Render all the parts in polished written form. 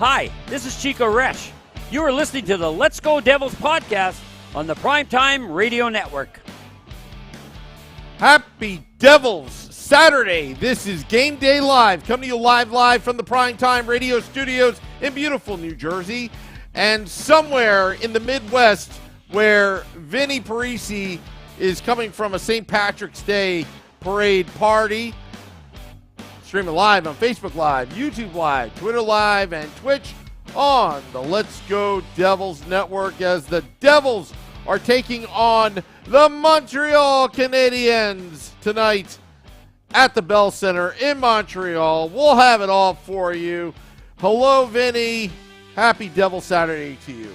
Hi, this is Chico Resch. You are listening to the Let's Go Devils podcast on the Primetime Radio Network. Happy Devils Saturday. This is Game Day Live, coming to you live from the Primetime Radio Studios in beautiful New Jersey. And somewhere in the Midwest where Vinnie Parise is coming from a St. Patrick's Day parade party. Streaming live on Facebook Live, YouTube Live, Twitter Live, and Twitch on the Let's Go Devils Network as the Devils are taking on the Montreal Canadiens tonight at the Bell Center in Montreal. We'll have it all for you. Hello, Vinny. Happy Devil Saturday to you.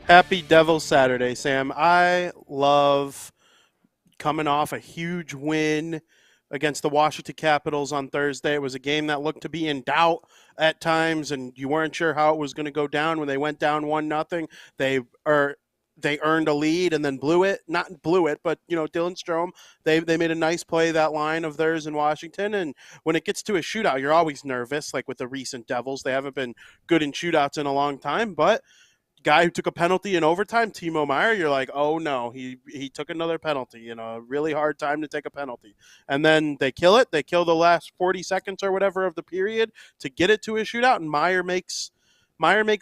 Happy Devil Saturday, Sam. I love coming off a huge win against the Washington Capitals on Thursday. It was a game that looked to be in doubt at times, and you weren't sure how it was going to go down. When they went down 1-0, they earned a lead and then blew it. Not blew it, but Dylan Strome, they made a nice play, that line of theirs in Washington. And when it gets to a shootout, you're always nervous. Like with the recent Devils, they haven't been good in shootouts in a long time, but guy who took a penalty in overtime, Timo Meier, you're like, oh no, he took another penalty, a really hard time to take a penalty. And then they kill it. They kill the last 40 seconds or whatever of the period to get it to a shootout, and Meier makes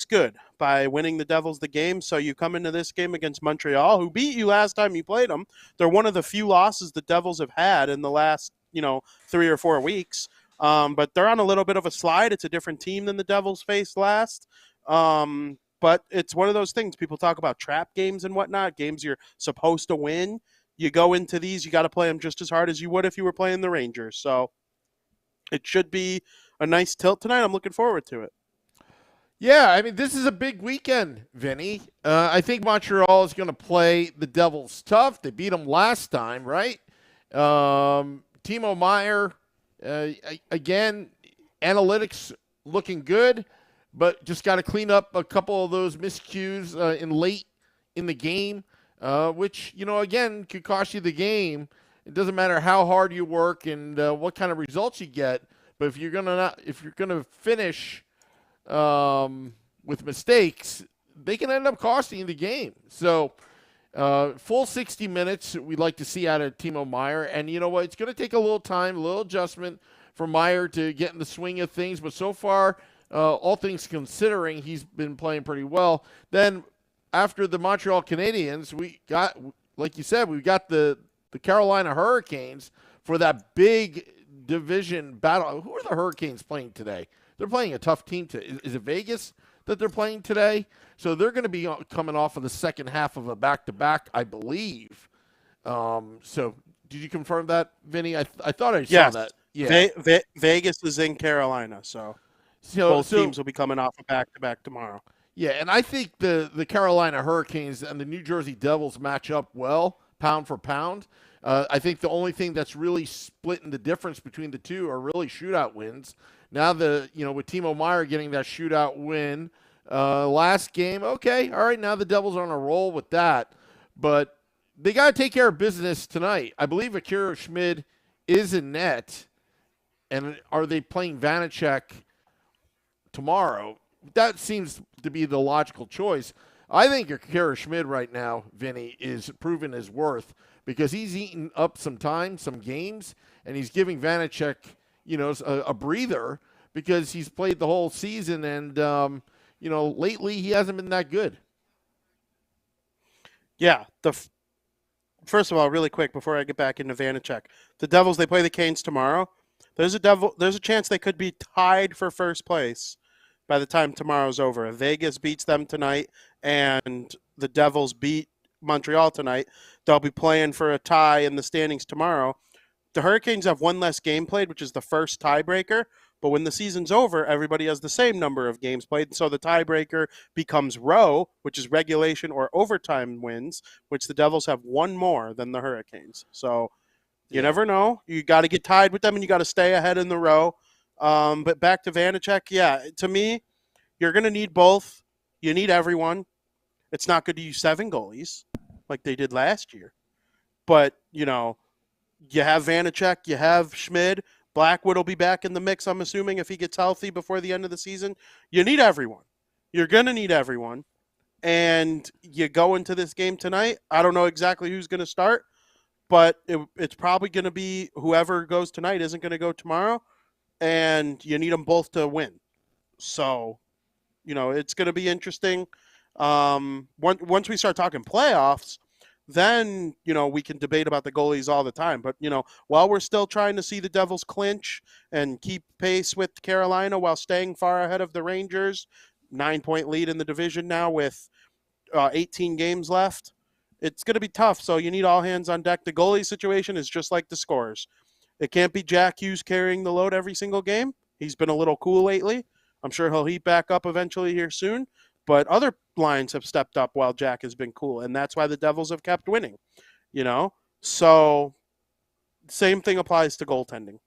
good by winning the Devils the game. So you come into this game against Montreal, who beat you last time you played them. They're one of the few losses the Devils have had in the last, 3 or 4 weeks. But they're on a little bit of a slide. It's a different team than the Devils faced last. But it's one of those things. People talk about trap games and whatnot, games you're supposed to win. You go into these, you got to play them just as hard as you would if you were playing the Rangers. So it should be a nice tilt tonight. I'm looking forward to it. Yeah, I mean, this is a big weekend, Vinny. I think Montreal is going to play the Devils tough. They beat them last time, right? Timo Meier, again, analytics looking good, but just got to clean up a couple of those miscues in late in the game, which, again, could cost you the game. It doesn't matter how hard you work and what kind of results you get, but if you're gonna finish with mistakes, they can end up costing you the game. So full 60 minutes we'd like to see out of Timo Meier, and you know what? It's going to take a little time, a little adjustment for Meier to get in the swing of things, but so far, all things considering, he's been playing pretty well. Then after the Montreal Canadiens, we got, like you said, we got the Carolina Hurricanes for that big division battle. Who are the Hurricanes playing today? They're playing a tough team today. Is it Vegas that they're playing today? So they're going to be coming off of the second half of a back-to-back, I believe. So did you confirm that, Vinny? I thought I saw that. Yeah. Vegas is in Carolina, so both teams will be coming off a back-to-back tomorrow. Yeah, and I think the Carolina Hurricanes and the New Jersey Devils match up well, pound for pound. I think the only thing that's really splitting the difference between the two are really shootout wins. Now with Timo Meier getting that shootout win last game, okay, all right, now the Devils are on a roll with that. But they got to take care of business tonight. I believe Akira Schmid is in net, and are they playing Vanacek tomorrow? That seems to be the logical choice. I think Akira Schmid right now, Vinny, is proving his worth because he's eaten up some time, some games, and he's giving Vanacek a breather because he's played the whole season, and lately he hasn't been that good. Yeah. First of all, really quick before I get back into Vanacek, the Devils, they play the Canes tomorrow. There's a chance they could be tied for first place by the time tomorrow's over. If Vegas beats them tonight and the Devils beat Montreal tonight, they'll be playing for a tie in the standings tomorrow. The Hurricanes have one less game played, which is the first tiebreaker. But when the season's over, everybody has the same number of games played. So the tiebreaker becomes row, which is regulation or overtime wins, which the Devils have one more than the Hurricanes. So you never know. You got to get tied with them, and you got to stay ahead in the row. But back to Vanacek, yeah, to me, you're going to need both. You need everyone. It's not good to use 7 goalies like they did last year. But, you have Vanacek, you have Schmid, Blackwood will be back in the mix, I'm assuming, if he gets healthy before the end of the season. You need everyone. You're going to need everyone. And you go into this game tonight. I don't know exactly who's going to start, but it's probably going to be whoever goes tonight isn't going to go tomorrow. And you need them both to win. So, it's going to be interesting. Once we start talking playoffs, then, we can debate about the goalies all the time. But, while we're still trying to see the Devils clinch and keep pace with Carolina while staying far ahead of the Rangers, 9-point lead in the division now with 18 games left, it's going to be tough. So you need all hands on deck. The goalie situation is just like the scores. It can't be Jack Hughes carrying the load every single game. He's been a little cool lately. I'm sure he'll heat back up eventually here soon. But other lines have stepped up while Jack has been cool, and that's why the Devils have kept winning, So same thing applies to goaltending.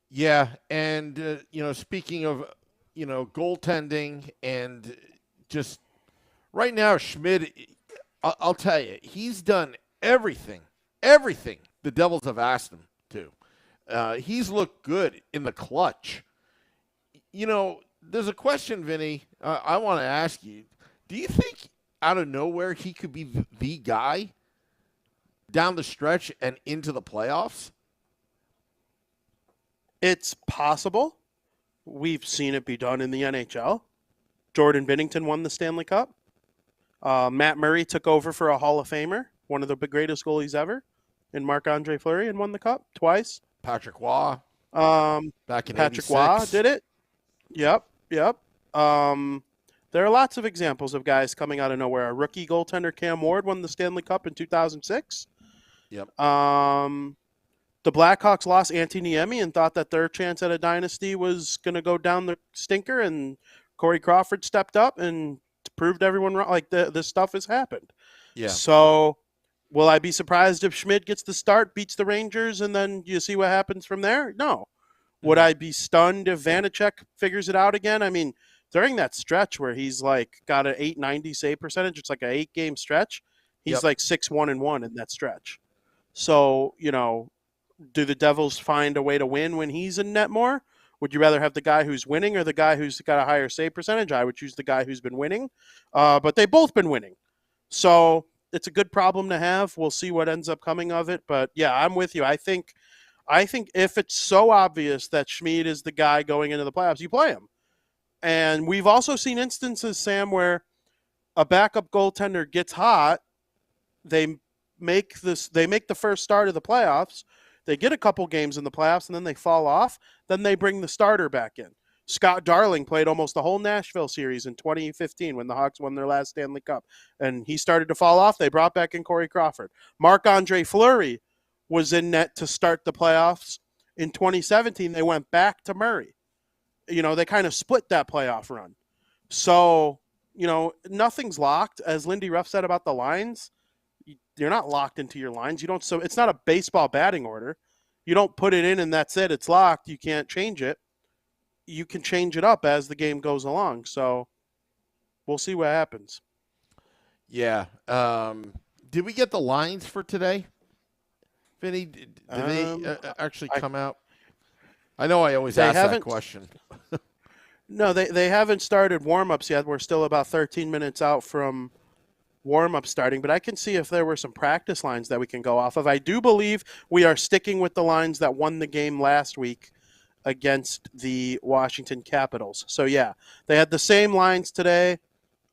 Yeah, and, speaking of, goaltending and just right now, Schmidt, I'll tell you, he's done everything the Devils have asked him to. He's looked good in the clutch. There's a question, Vinny, I want to ask you. Do you think out of nowhere he could be the guy down the stretch and into the playoffs? It's possible. We've seen it be done in the NHL. Jordan Binnington won the Stanley Cup. Matt Murray took over for a Hall of Famer, one of the greatest goalies ever, in Marc-Andre Fleury, and won the Cup twice. Patrick Waugh. Back in Patrick 86. Waugh did it. Yep. There are lots of examples of guys coming out of nowhere. A rookie goaltender, Cam Ward, won the Stanley Cup in 2006. Yep. The Blackhawks lost Antti Niemi and thought that their chance at a dynasty was going to go down the stinker, and Corey Crawford stepped up and proved everyone wrong. Like, this stuff has happened. Yeah. So will I be surprised if Schmidt gets the start, beats the Rangers, and then you see what happens from there? No. Would I be stunned if Vanacek figures it out again? I mean, during that stretch where he's like got an 890 save percentage, it's like an 8-game stretch. He's like 6-1-1 in that stretch. So, do the Devils find a way to win when he's in net more? Would you rather have the guy who's winning or the guy who's got a higher save percentage? I would choose the guy who's been winning. But they've both been winning. So it's a good problem to have. We'll see what ends up coming of it. But, yeah, I'm with you. I think if it's so obvious that Schmid is the guy going into the playoffs, you play him. And we've also seen instances, Sam, where a backup goaltender gets hot. They make the first start of the playoffs. They get a couple games in the playoffs, and then they fall off. Then they bring the starter back in. Scott Darling played almost the whole Nashville series in 2015 when the Hawks won their last Stanley Cup. And he started to fall off. They brought back in Corey Crawford. Marc-Andre Fleury was in net to start the playoffs. In 2017, they went back to Murray. They kind of split that playoff run. So, nothing's locked. As Lindy Ruff said about the lines, you're not locked into your lines. So it's not a baseball batting order. You don't put it in and that's it. It's locked. You can't change it. You can change it up as the game goes along. So we'll see what happens. Yeah. Did we get the lines for today? Vinny, did they actually come out? I know I always ask that question. No, they haven't started warm-ups yet. We're still about 13 minutes out from warm-up starting, but I can see if there were some practice lines that we can go off of. I do believe we are sticking with the lines that won the game last week against the Washington Capitals. So, yeah, they had the same lines today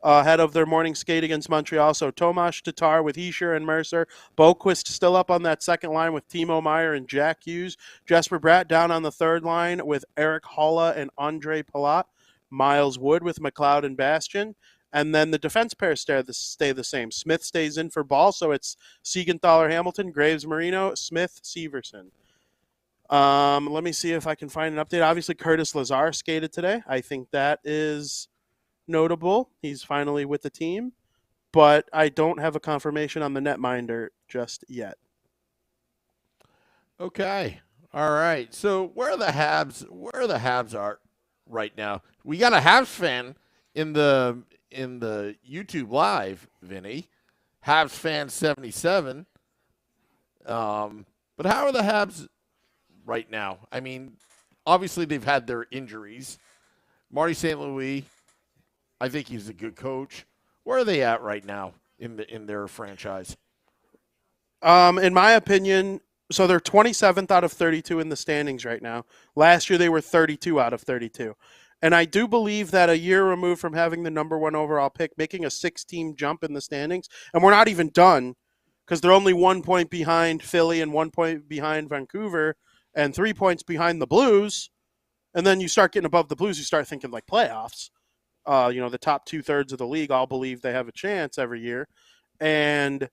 ahead of their morning skate against Montreal. So Tomas Tatar with Heischer and Mercer. Boquist still up on that second line with Timo Meier and Jack Hughes. Jesper Bratt down on the third line with Eric Holla and Andre Palat. Miles Wood with McLeod and Bastian. And then the defense pair stay the same. Smith stays in for Ball, so it's Siegenthaler-Hamilton, Graves-Marino, Smith-Severson. Let me see if I can find an update. Obviously, Curtis Lazar skated today. I think that is notable. He's finally with the team. But I don't have a confirmation on the netminder just yet. Okay. All right. So where are the Habs are right now? We got a Habs fan in the YouTube live, Vinny. Habs fan 77. But how are the Habs right now. I mean, obviously they've had their injuries. Marty St. Louis, I think he's a good coach. Where are they at right now in their franchise? In my opinion, so they're 27th out of 32 in the standings right now. Last year they were 32 out of 32. And I do believe that a year removed from having the number 1 overall pick, making a 6-team jump in the standings, and we're not even done because they're only 1 point behind Philly and 1 point behind Vancouver and 3 points behind the Blues. And then you start getting above the Blues, you start thinking like playoffs. The top 2/3 of the league all believe they have a chance every year. And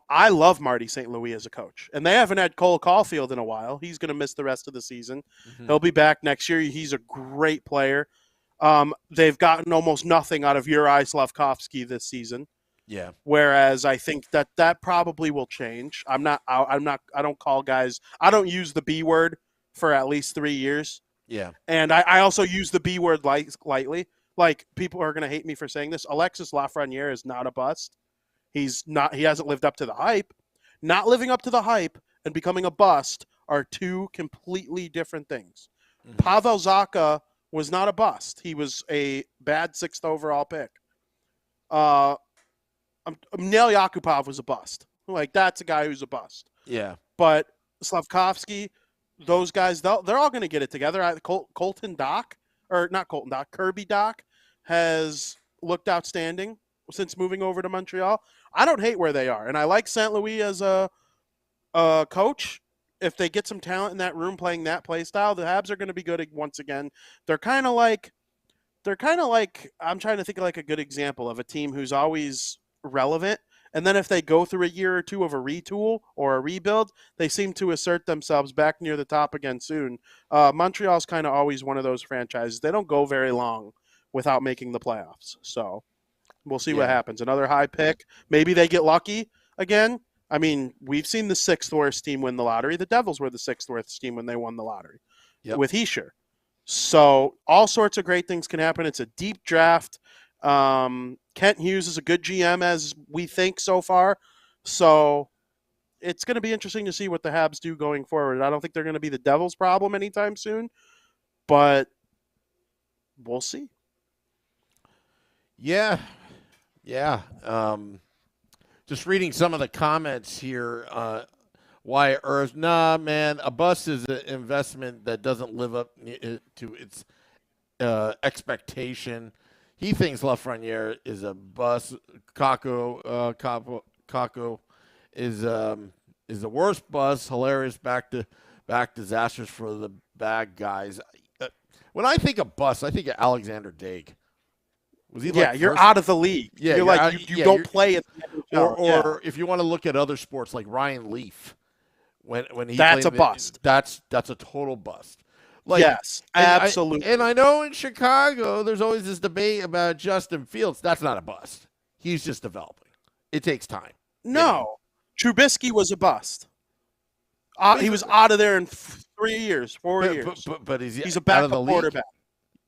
I love Marty St. Louis as a coach. And they haven't had Cole Caulfield in a while. He's going to miss the rest of the season. Mm-hmm. He'll be back next year. He's a great player. They've gotten almost nothing out of Uri Slafkovsky this season. Yeah. Whereas I think that probably will change. I don't call guys, I don't use the B word for at least 3 years. Yeah. And I also use the B word lightly. Like, people are going to hate me for saying this. Alexis Lafreniere is not a bust. He hasn't lived up to the hype. Not living up to the hype and becoming a bust are two completely different things. Mm-hmm. Pavel Zacha was not a bust. He was a bad 6th overall pick. Nail Yakupov was a bust. Like, that's a guy who's a bust. Yeah. But Slavkovsky, those guys, they're all going to get it together. Kirby Doc has looked outstanding since moving over to Montreal. I don't hate where they are, and I like St. Louis as a coach. If they get some talent in that room playing that play style, the Habs are going to be good once again. They're kind of like I'm trying to think of like a good example of a team who's always relevant, and then if they go through a year or two of a retool or a rebuild, they seem to assert themselves back near the top again soon. Montreal's kind of always one of those franchises. They don't go very long without making the playoffs, so we'll see what happens. Another high pick. Maybe they get lucky again. I mean, we've seen the 6th worst team win the lottery. The Devils were the 6th worst team when they won the lottery with Hischier. So all sorts of great things can happen. It's a deep draft. Kent Hughes is a good GM, as we think so far. So it's going to be interesting to see what the Habs do going forward. I don't think they're going to be the Devils' problem anytime soon, but we'll see. Yeah. Yeah. Just reading some of the comments here. Wyatt Earth, nah, man, a bust is an investment that doesn't live up to its expectation. He thinks Lafreniere is a bust. Kako is the worst bust. Hilarious, back disasters for the bad guys. When I think of bust, I think of Alexander Daig. Was he you're out of the league. Yeah, you're like you don't play it. Or if you want to look at other sports like Ryan Leaf, when he that's a bust. That's a total bust. Yes, absolutely. And I know in Chicago, there's always this debate about Justin Fields. That's not a bust. He's just developing. It takes time. No, Trubisky was a bust. He was out of there in 3 years, 4 years. But he's a backup quarterback.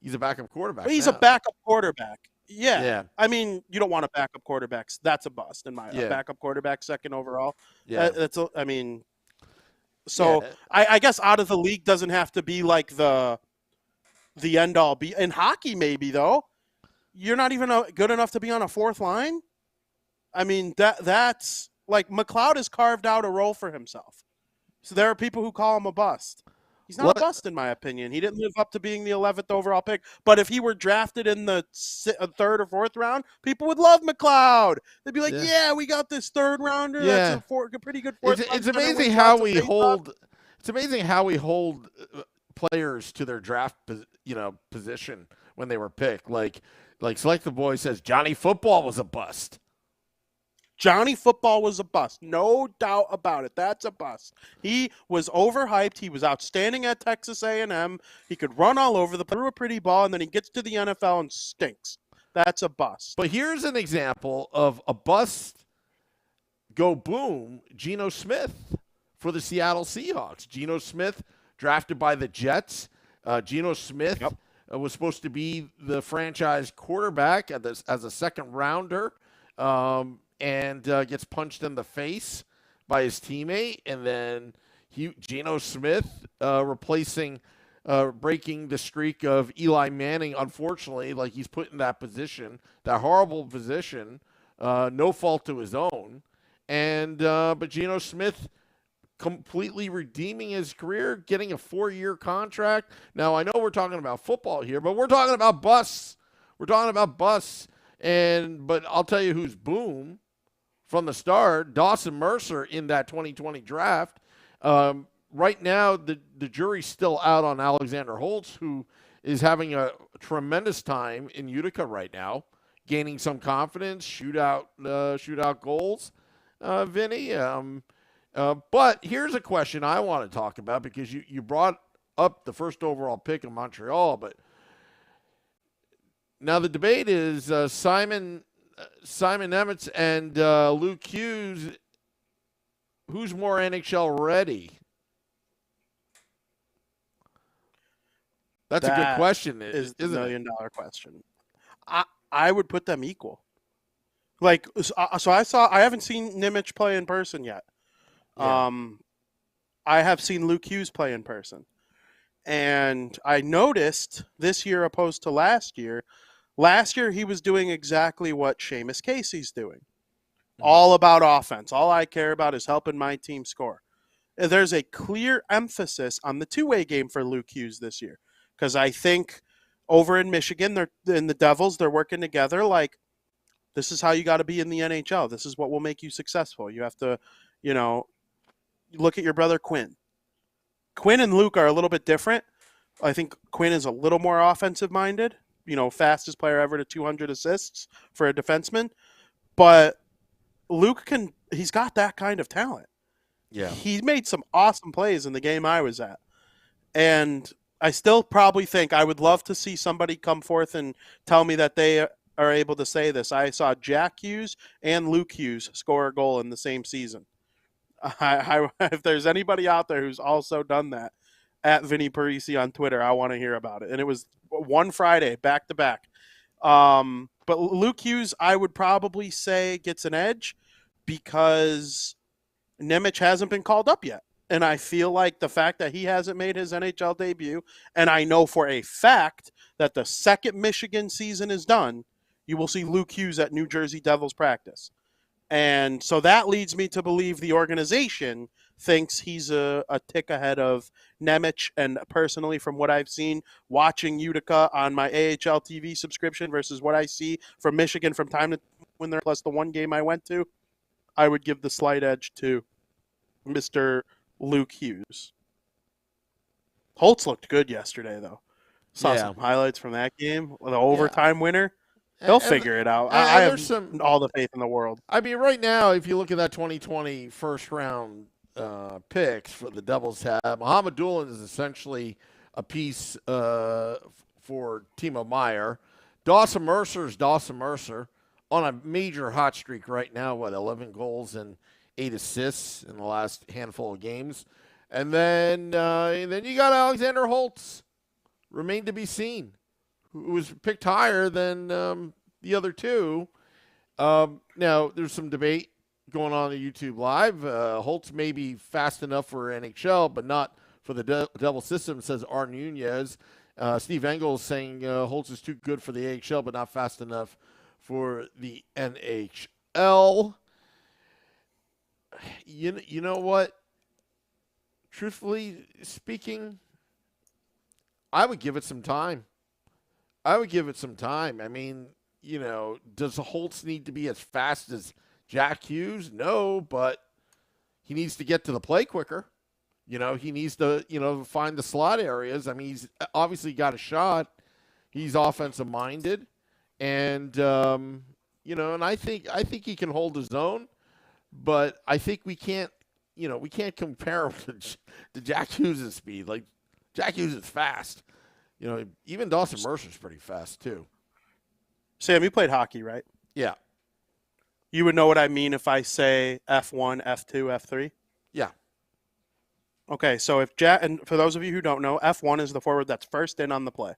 He's a backup quarterback. He's a backup quarterback. Yeah. I mean, you don't want a backup quarterback. That's a bust in my backup quarterback, 2nd overall. Yeah. I guess out of the league doesn't have to be like the end all be. In hockey, maybe though, you're not even good enough to be on a 4th line. I mean, that's like McLeod has carved out a role for himself. So there are people who call him a bust. He's not a bust, in my opinion. He didn't live up to being the 11th overall pick. But if he were drafted in the 3rd or 4th round, people would love McLeod. They'd be like, "Yeah, we got this 3rd rounder. Yeah. That's a pretty good 4th." It's amazing how we hold. It's amazing how we hold players to their draft, position when they were picked. Like Select the Boy says, Johnny Football was a bust. Johnny Football was a bust. No doubt about it. That's a bust. He was overhyped. He was outstanding at Texas A&M. He could run all over threw a pretty ball, and then he gets to the NFL and stinks. That's a bust. But here's an example of a bust go boom. Geno Smith for the Seattle Seahawks. Geno Smith drafted by the Jets. Geno Smith was supposed to be the franchise quarterback as a 2nd rounder. And gets punched in the face by his teammate, and then Geno Smith replacing, breaking the streak of Eli Manning, unfortunately, like he's put in that position, that horrible position, no fault to his own. And but Geno Smith completely redeeming his career, getting a 4-year contract. Now, I know we're talking about football here, but we're talking about busts. We're talking about busts. But I'll tell you who's boom from the start, Dawson Mercer in that 2020 draft. Right now, the jury's still out on Alexander Holtz, who is having a tremendous time in Utica right now, gaining some confidence, shootout goals, Vinnie. But here's a question I want to talk about, because you brought up the first overall pick in Montreal, but now the debate is Simon Nemec and Luke Hughes. Who's more NHL ready? That's a good question. Is the isn't it? $1,000,000 question. I would put them equal. Like, so I haven't seen Nemec play in person yet. Yeah. I have seen Luke Hughes play in person. And I noticed this year opposed to last year he was doing exactly what Seamus Casey's doing. All about offense. All I care about is helping my team score. There's a clear emphasis on the two-way game for Luke Hughes this year, because I think over in Michigan, they're in the Devils, they're working together like, this is how you got to be in the NHL. This is what will make you successful. You have to, look at your brother Quinn. Quinn and Luke are a little bit different. I think Quinn is a little more offensive-minded, fastest player ever to 200 assists for a defenseman. But Luke he's got that kind of talent. Yeah. He made some awesome plays in the game I was at. And I still probably think I would love to see somebody come forth and tell me that they are able to say this. I saw Jack Hughes and Luke Hughes score a goal in the same season. If there's anybody out there who's also done that, at Vinnie Parise on Twitter, I want to hear about it. And it was one Friday, back to back. But Luke Hughes, I would probably say, gets an edge because Nemec hasn't been called up yet. And I feel like the fact that he hasn't made his NHL debut, and I know for a fact that the second Michigan season is done, you will see Luke Hughes at New Jersey Devils practice. And so that leads me to believe the organization thinks he's a tick ahead of Nemec. And personally, from what I've seen watching Utica on my AHL TV subscription versus what I see from Michigan from time to time when they're plus the one game I went to, I would give the slight edge to Mr. Luke Hughes. Holtz looked good yesterday, though. Saw some highlights from that game. The overtime winner. He'll figure it out. I have all the faith in the world. I mean, right now, if you look at that 2020 first-round picks for the Devils, Mohamed Doolin is essentially a piece for Timo Meier. Dawson Mercer is Dawson Mercer on a major hot streak right now, 11 goals and 8 assists in the last handful of games. And then you got Alexander Holtz, remain to be seen, who was picked higher than the other two. Now, there's some debate going on YouTube Live. Holtz may be fast enough for NHL, but not for the Devil system, says R. Nunez. Steve Engels saying Holtz is too good for the AHL, but not fast enough for the NHL. You know what? Truthfully speaking, I would give it some time. I mean, does Holtz need to be as fast as Jack Hughes? No, but he needs to get to the play quicker. He needs to, find the slot areas. I mean, he's obviously got a shot. He's offensive minded. And, and I think he can hold his own, but I think we can't compare him to Jack Hughes' speed. Like, Jack Hughes is fast. Even Dawson Mercer's pretty fast too. Sam, you played hockey, right? Yeah. You would know what I mean if I say F1, F2, F3? Yeah. Okay, so if Jack, and for those of you who don't know, F1 is the forward that's first in on the play.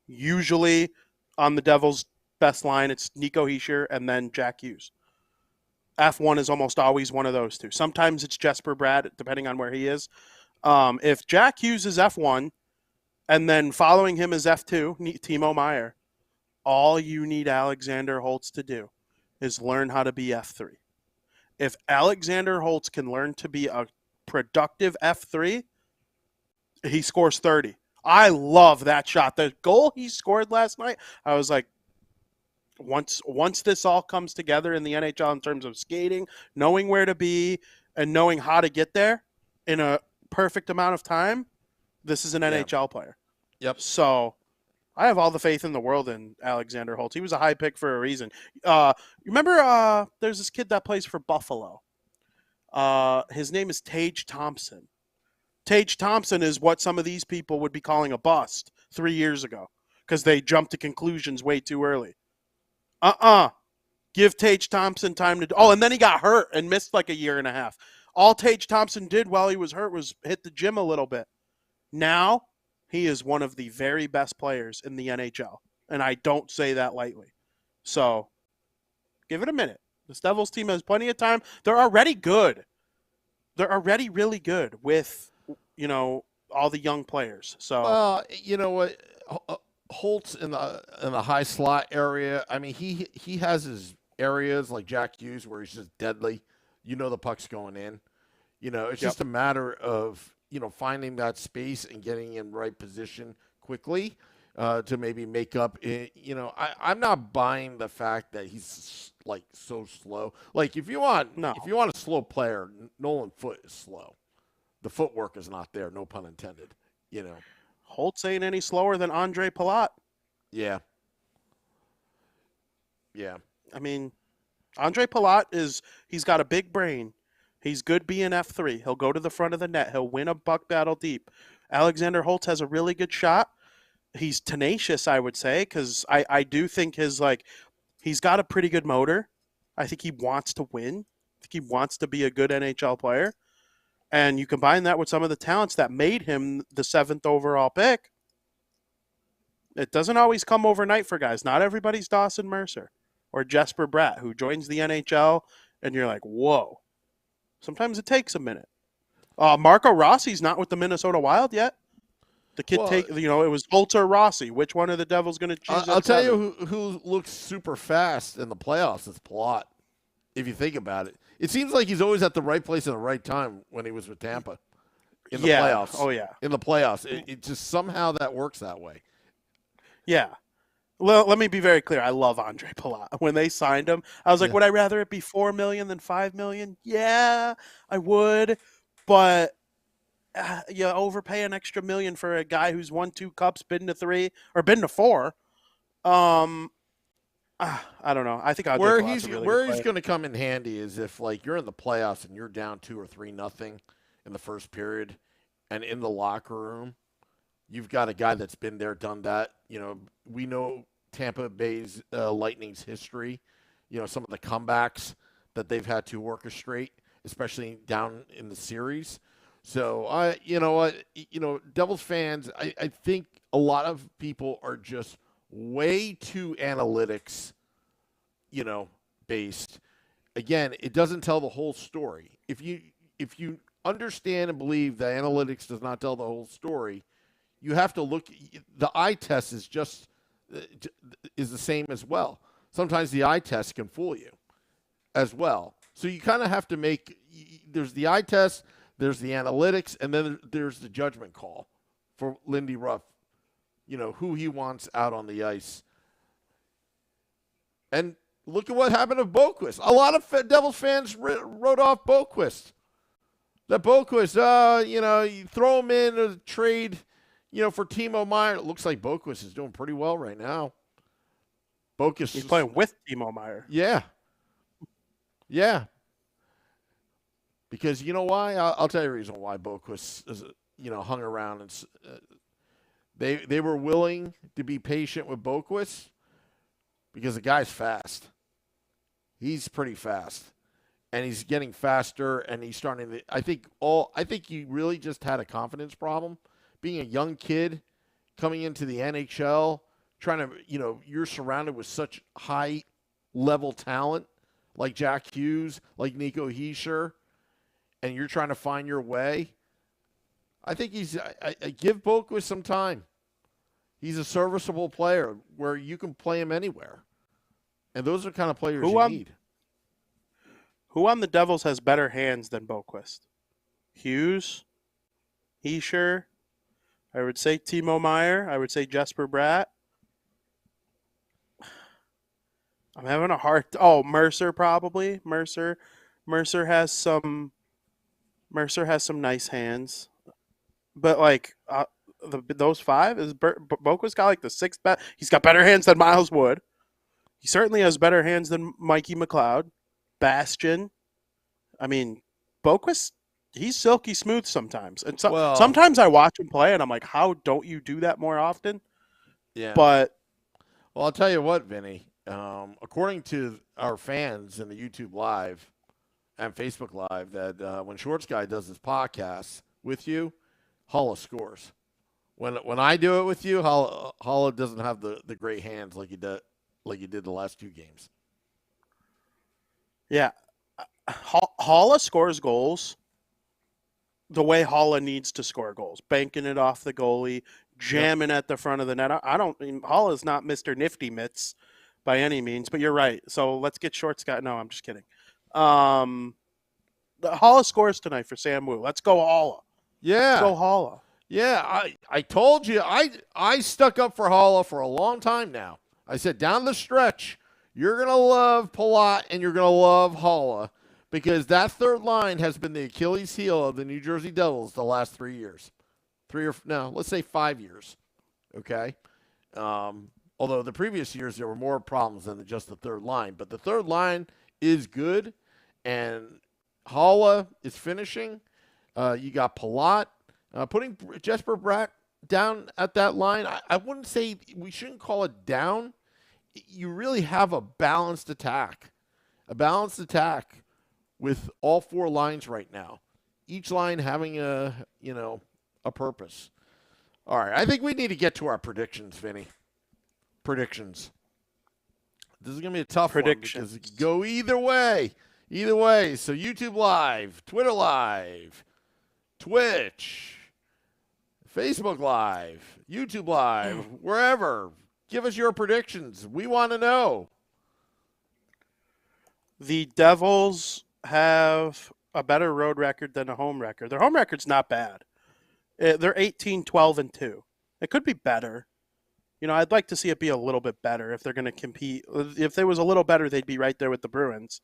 Usually on the Devils' best line, it's Nico Hischier and then Jack Hughes. F1 is almost always one of those two. Sometimes it's Jesper Bratt, depending on where he is. If Jack Hughes is F1 and then following him is F2, Timo Meyer, all you need Alexander Holtz to do is learn how to be F3. If Alexander Holtz can learn to be a productive F3, he scores 30. I love that shot. The goal he scored last night, I was like, once this all comes together in the NHL in terms of skating, knowing where to be, and knowing how to get there in a perfect amount of time, this is an NHL player. Yep. So I have all the faith in the world in Alexander Holtz. He was a high pick for a reason. Remember there's this kid that plays for Buffalo. His name is Tage Thompson. Tage Thompson is what some of these people would be calling a bust 3 years ago because they jumped to conclusions way too early. Give Tage Thompson time to – oh, and then he got hurt and missed like a year and a half. All Tage Thompson did while he was hurt was hit the gym a little bit. Now he is one of the very best players in the NHL, and I don't say that lightly. So give it a minute. This Devils team has plenty of time. They're already good. They're already really good with, all the young players. So you know what? Holtz in the high slot area. I mean, he has his areas like Jack Hughes where he's just deadly. The puck's going in. It's just a matter of finding that space and getting in right position quickly to maybe make up. I'm not buying the fact that he's like so slow. Like if you want a slow player, Nolan Foote is slow. The footwork is not there. No pun intended. Holtz ain't any slower than Andre Palat. Yeah. I mean, Andre Palat he's got a big brain. He's good being F3. He'll go to the front of the net. He'll win a buck battle deep. Alexander Holtz has a really good shot. He's tenacious, I would say, because I do think he's got a pretty good motor. I think he wants to win. I think he wants to be a good NHL player. And you combine that with some of the talents that made him the 7th overall pick. It doesn't always come overnight for guys. Not everybody's Dawson Mercer or Jesper Bratt, who joins the NHL, and you're like, whoa. Sometimes it takes a minute. Marco Rossi's not with the Minnesota Wild yet. The kid it was Holtz or Rossi. Which one are the Devils going to choose? I'll tell you who looks super fast in the playoffs is Palat. If you think about it, it seems like he's always at the right place at the right time when he was with Tampa in the playoffs. Oh yeah, in the playoffs, it just somehow that works that way. Yeah. Well, let me be very clear. I love Andre Palat. When they signed him, I was like, would I rather it be $4 million than $5 million? Yeah, I would. But you overpay an extra $1 million for a guy who's won 2 cups, been to 3 or been to 4. I don't know. I think where he's going to come in handy is if you're in the playoffs and you're down 2 or 3-0 in the first period, and in the locker room, you've got a guy that's been there, done that. We know Tampa Bay's Lightning's history. Some of the comebacks that they've had to orchestrate, especially down in the series. So Devils fans, I think a lot of people are just way too analytics, based. Again, it doesn't tell the whole story. If you understand and believe that analytics does not tell the whole story, you have to look. The eye test is the same as well. Sometimes the eye test can fool you as well. So you kind of have to make. There's the eye test, there's the analytics, and then there's the judgment call for Lindy Ruff. Who he wants out on the ice. And look at what happened to Boquist. A lot of Devils fans wrote off Boquist. That Boquist, you throw him in a trade, for Timo Meyer. It looks like Boquist is doing pretty well right now. He's playing with Timo Meyer. Yeah. Yeah. Because you know why? I'll tell you the reason why Boquist is, hung around and They were willing to be patient with Boquist because the guy's fast. He's pretty fast, and he's getting faster, and he's starting to. I think he really just had a confidence problem, being a young kid coming into the NHL, trying to. You're surrounded with such high level talent like Jack Hughes, like Nico Hischier, and you're trying to find your way, I think I give Boquist some time. He's a serviceable player where you can play him anywhere. And those are the kind of players you need. Who on the Devils has better hands than Boquist? Hughes? Hischier? I would say Timo Meier. I would say Jesper Bratt. I'm having a hard. Mercer probably. Mercer has some nice hands, but like those five is Boquist got like the sixth best. He's got better hands than Miles Wood. He certainly has better hands than Mikey McLeod, Bastion. I mean, Boquist. He's silky smooth sometimes, and sometimes I watch him play, and I'm like, how don't you do that more often? Yeah. But I'll tell you what, Vinny. According to our fans in the YouTube Live and Facebook Live, that when Shorts Guy does his podcast with you, Holla scores. When I do it with you, Holla doesn't have the great hands like you did the last two games. Yeah, Holla scores goals the way Holla needs to score goals, banking it off the goalie, jamming at the front of the net. Holla's not Mr. Nifty Mitts by any means, but you're right. So let's get Shorts Guy. No, I'm just kidding. The Holla scores tonight for Sam Wu. Let's go Holla. Yeah. Let's go Holla. Yeah, I told you, I stuck up for Holla for a long time now. I said down the stretch, you're going to love Palat and you're going to love Holla because that third line has been the Achilles heel of the New Jersey Devils the last 3 years. Let's say 5 years, okay? Although the previous years there were more problems than just the third line. But the third line is good, and Holla is finishing. You got Palat. Putting Jesper Bratt down at that line, I wouldn't say we shouldn't call it down. You really have a balanced attack. A balanced attack with all four lines right now. Each line having a purpose. All right, I think we need to get to our predictions, Vinny. Predictions. This is going to be a tough one because it could go either way. Either way. So YouTube Live, Twitter Live, Twitch, Facebook Live, YouTube Live, wherever. Give us your predictions. We want to know. The Devils have a better road record than a home record. Their home record's not bad. They're 18-12-2. It could be better. I'd like to see it be a little bit better if they're going to compete. If it was a little better, they'd be right there with the Bruins.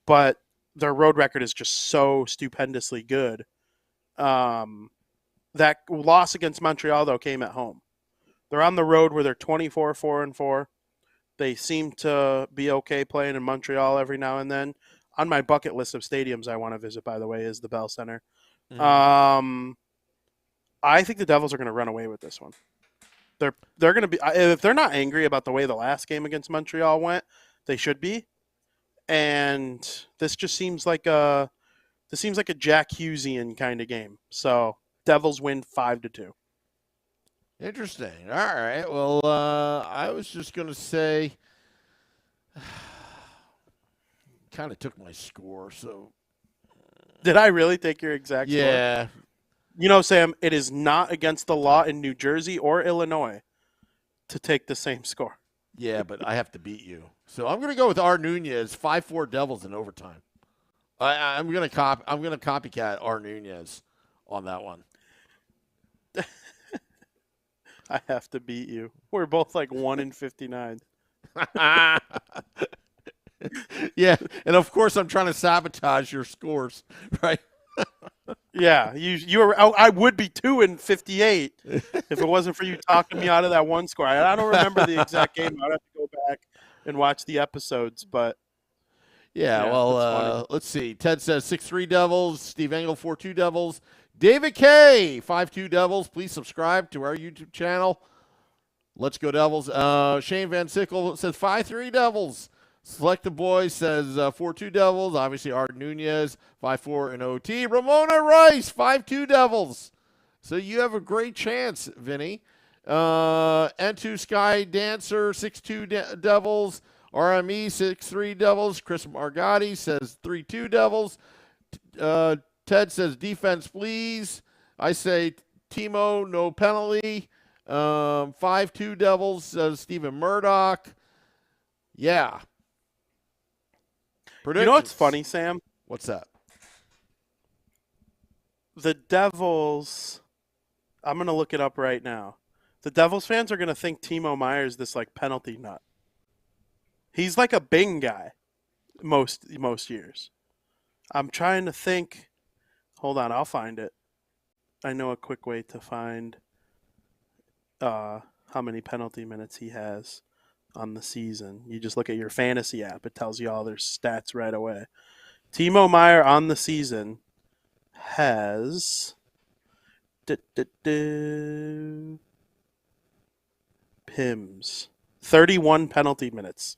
But their road record is just so stupendously good. That loss against Montreal, though, came at home. They're on the road where they're 24-4-4. They seem to be okay playing in Montreal every now and then. On my bucket list of stadiums I want to visit, by the way, is the Bell Center. Mm-hmm. I think the Devils are going to run away with this one. They're going to be, if they're not angry about the way the last game against Montreal went, they should be. And this just seems like a Jack Hughesian kind of game. So Devils win 5-2. Interesting. All right. Well, I was just going to say, kind of took my score. So, did I really take your exact score? Yeah. Sam, it is not against the law in New Jersey or Illinois to take the same score. Yeah, but I have to beat you. So I'm going to go with R. Nunez, 5-4 Devils in overtime. I'm going to copycat R. Nunez on that one. I have to beat you. We're both like 1-59. Yeah, and of course I'm trying to sabotage your scores, right? Yeah, you were. I would be 2-58 if it wasn't for you talking me out of that one score. I don't remember the exact game. I'd have to go back and watch the episodes, but yeah. Well, let's see. Ted says 6-3 Devils. Steve Engel 4-2 Devils. David K 5-2 Devils. Please subscribe to our YouTube channel. Let's go Devils. Shane Van Sickle says 5-3 Devils. Select the Boy says 4-2 Devils. Obviously, Art Nunez, 5-4 in OT. Ramona Rice, 5-2 Devils. So you have a great chance, Vinny. N2 Sky Dancer, 6-2 Devils. RME 6-3 Devils. Chris Margotti says 3-2 Devils. Ted says defense, please. I say Timo, no penalty. 5-2 Devils, says Stephen Murdoch. Yeah. You know what's funny, Sam? What's that? The Devils, I'm going to look it up right now. The Devils fans are going to think Timo Meier's this like penalty nut. He's like a Bing guy most years. I'm trying to think. Hold on, I'll find it. I know a quick way to find how many penalty minutes he has on the season. You just look at your fantasy app. It tells you all their stats right away. Timo Meier on the season has Pims 31 penalty minutes.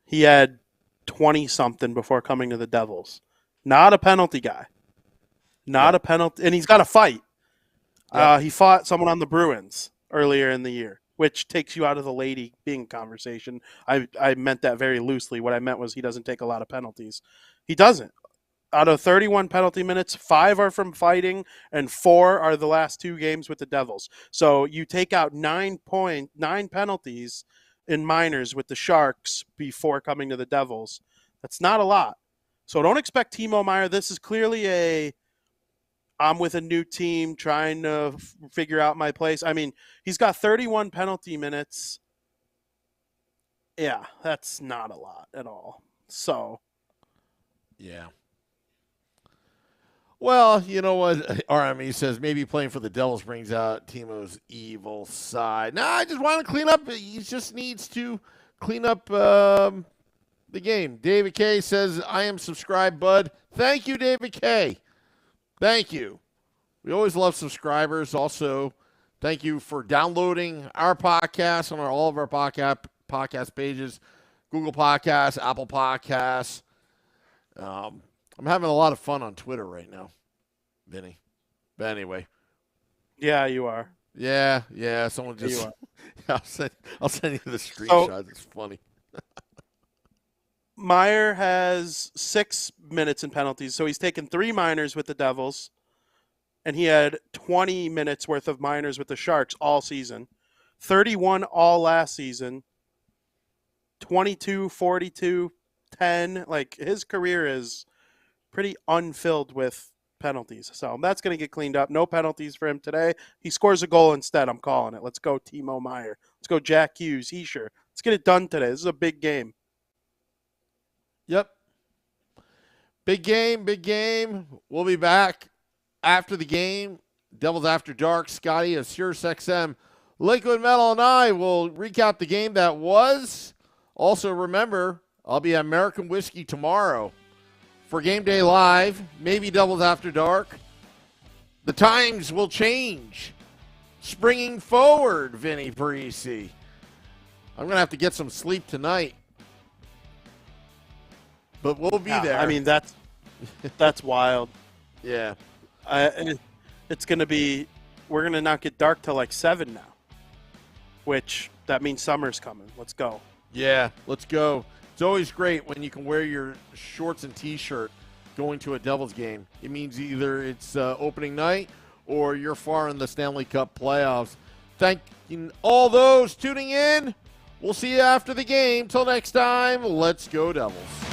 He had 20-something before coming to the Devils. Not a penalty guy. Not a penalty. And he's got a fight. Yeah. He fought someone on the Bruins earlier in the year, which takes you out of the Lady Byng conversation. I meant that very loosely. What I meant was he doesn't take a lot of penalties. He doesn't. Out of 31 penalty minutes, 5 are from fighting, and 4 are the last 2 games with the Devils. So you take out 9 penalties in minors with the Sharks before coming to the Devils. That's not a lot. So don't expect Timo Meier. This is clearly I'm with a new team trying to figure out my place. I mean, he's got 31 penalty minutes. Yeah, that's not a lot at all. So. Yeah. Well, you know what? RME says maybe playing for the Devils brings out Timo's evil side. No, I just want to clean up. He just needs to clean up the game. David K says, I am subscribed, bud. Thank you, David K. Thank you. We always love subscribers. Also, thank you for downloading our podcast on all of our podcast pages, Google Podcasts, Apple Podcasts. I'm having a lot of fun on Twitter right now, Vinny. But anyway. Yeah, you are. Yeah. Someone just. You are. I'll send you the screenshot. It's funny. Meier has 6 minutes in penalties, so he's taken 3 minors with the Devils, and he had 20 minutes worth of minors with the Sharks all season. 31 all last season. 22, 42, 10. Like, his career is pretty unfilled with penalties. So that's going to get cleaned up. No penalties for him today. He scores a goal instead. I'm calling it. Let's go Timo Meier. Let's go Jack Hughes. Hischier. Let's get it done today. This is a big game. Yep. Big game. We'll be back after the game. Devils After Dark. Scotty of Sirius XM. Liquid Metal and I will recap the game that was. Also, remember, I'll be at American Whiskey tomorrow for Game Day Live, maybe Devils After Dark. The times will change. Springing forward, Vinnie Parise. I'm going to have to get some sleep tonight. But we'll be there. I mean, that's wild. Yeah. It's going to be, we're going to not get dark till like 7 now, which that means summer's coming. Let's go. Yeah, let's go. It's always great when you can wear your shorts and T-shirt going to a Devils game. It means either it's opening night or you're far in the Stanley Cup playoffs. Thank you all those tuning in. We'll see you after the game. Till next time, let's go Devils.